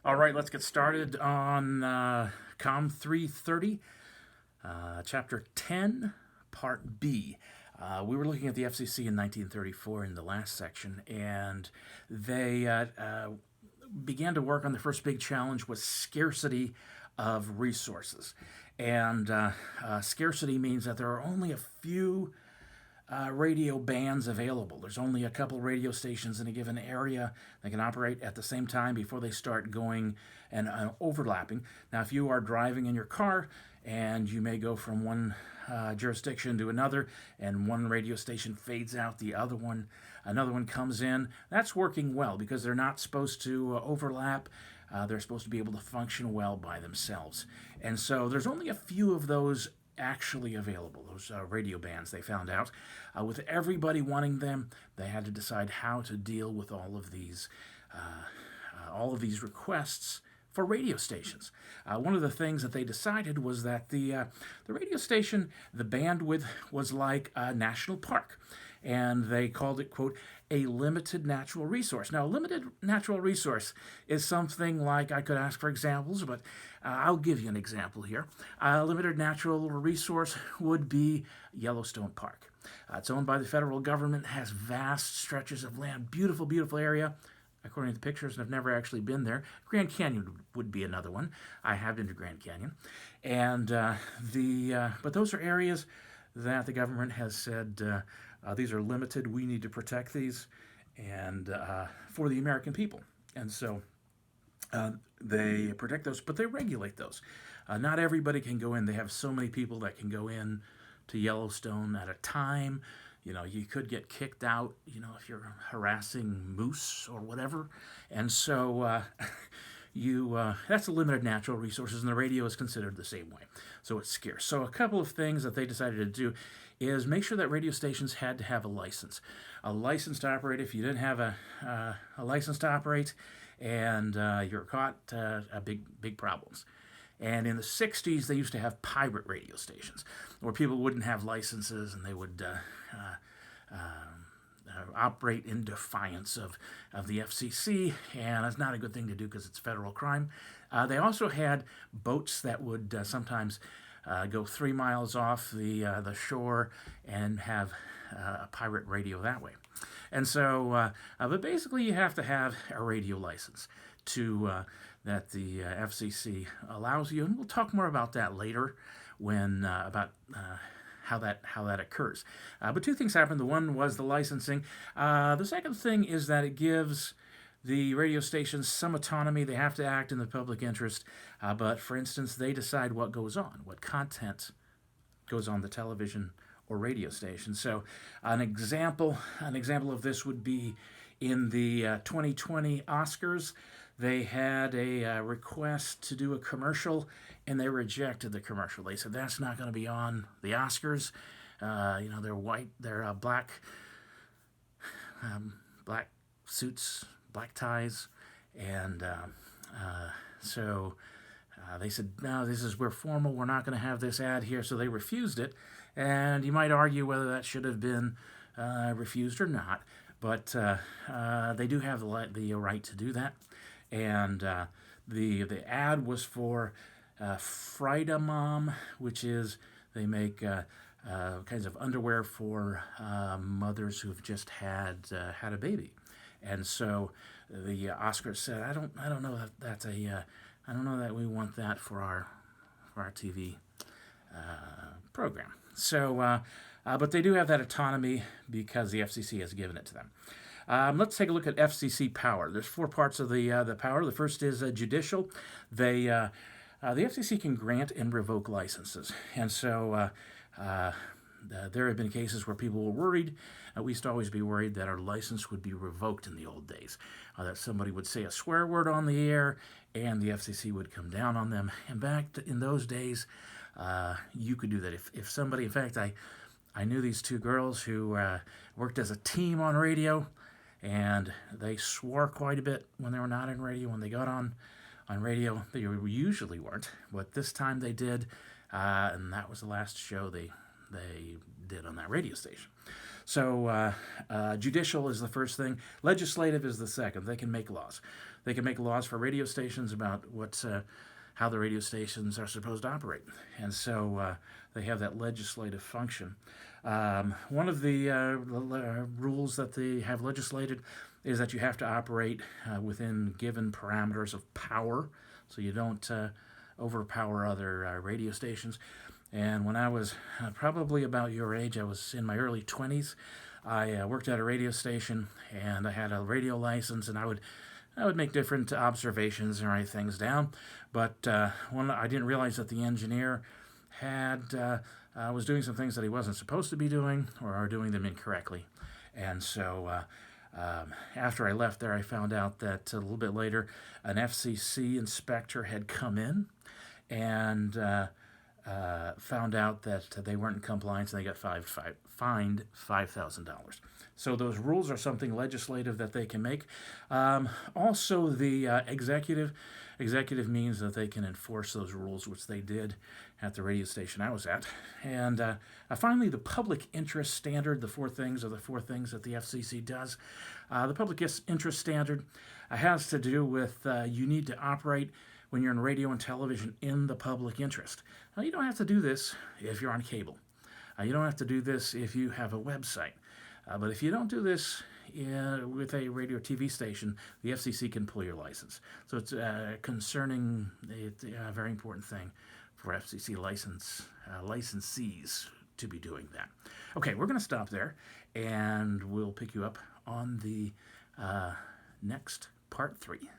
All right, let's get started on COM 330, Chapter 10, Part B. We were looking at the FCC in 1934 in the last section, and they began to work on the first big challenge was scarcity of resources. And scarcity means that there are only a few radio bands available. There's only a couple radio stations in a given area that can operate at the same time before they start going and overlapping. Now, if you are driving in your car and you may go from one jurisdiction to another, and one radio station fades out, another one comes in. That's working well because they're not supposed to overlap. They're supposed to be able to function well by themselves. And so there's only a few of those actually available, those radio bands they found out. With everybody wanting them, they had to decide how to deal with all of these requests for radio stations. One of the things that they decided was that the radio station, the bandwidth was like a national park, and they called it, quote, a limited natural resource. Now, a limited natural resource is something like, I could ask for examples, but I'll give you an example here. A limited natural resource would be Yellowstone Park. It's owned by the federal government, has vast stretches of land, beautiful, beautiful area. According to the pictures, and I've never actually been there. Grand Canyon would be another one. I have been to Grand Canyon, and but those are areas that the government has said these are limited. We need to protect these, and for the American people, and so they protect those, but they regulate those. Not everybody can go in. They have so many people that can go in to Yellowstone at a time. You know, you could get kicked out, if you're harassing moose or whatever. And so that's a limited natural resources, and the radio is considered the same way. So it's scarce. So a couple of things that they decided to do is make sure that radio stations had to have a license. A license to operate. If you didn't have a license to operate and you're caught, big problems. And in the 60s, they used to have pirate radio stations where people wouldn't have licenses and they would operate in defiance of the FCC, and that's not a good thing to do because it's federal crime. They also had boats that would sometimes go 3 miles off the shore and have a pirate radio that way. And so, but basically, you have to have a radio license to that the FCC allows you, and we'll talk more about that later when about how that occurs. But two things happened. The one was the licensing. The second thing is that it gives the radio stations some autonomy. They have to act in the public interest. But for instance, they decide what goes on, what content goes on the television or radio station. So an example of this would be in the 2020 Oscars. They had a request to do a commercial, and they rejected the commercial. They said that's not going to be on the Oscars. They're white, they're black suits, black ties, and so they said, no, we're formal. We're not going to have this ad here. So they refused it, and you might argue whether that should have been refused or not. But they do have the right to do that. And the ad was for Frida Mom, which is they make kinds of underwear for mothers who've just had a baby. And so the Oscars said, I don't know I don't know that we want that for our TV program. So, but they do have that autonomy because the FCC has given it to them. Let's take a look at FCC power. There's 4 parts of the power. The first is judicial. The FCC can grant and revoke licenses, and so there have been cases where people were worried. We used to always be worried that our license would be revoked in the old days, that somebody would say a swear word on the air, and the FCC would come down on them. And back in those days, you could do that if somebody. In fact, I knew these 2 girls who worked as a team on radio. And they swore quite a bit when they were not in radio. When they got on radio, they usually weren't, but this time they did, and that was the last show they did on that radio station. So judicial is the first thing. Legislative is the second. They can make laws. They can make laws for radio stations about how the radio stations are supposed to operate. And so they have that legislative function. One of the rules that they have legislated is that you have to operate within given parameters of power, so you don't overpower other radio stations. And when I was probably about your age, I was in my early 20s, I worked at a radio station, and I had a radio license, and I would make different observations and write things down. But one, I didn't realize that the engineer was doing some things that he wasn't supposed to be doing, or doing them incorrectly. And so after I left there, I found out that a little bit later, an FCC inspector had come in and found out that they weren't in compliance, and they got fined $5,000. So those rules are something legislative that they can make. Also, the executive means that they can enforce those rules, which they did at the radio station I was at. And finally, the public interest standard. The four things are the four things that the FCC does. The public interest standard has to do with you need to operate when you're in radio and television in the public interest. Now, you don't have to do this if you're on cable. You don't have to do this if you have a website. But if you don't do this with a radio or TV station, the FCC can pull your license. So it's concerning, a very important thing for FCC licensees to be doing that. Okay, we're going to stop there, and we'll pick you up on the next part 3.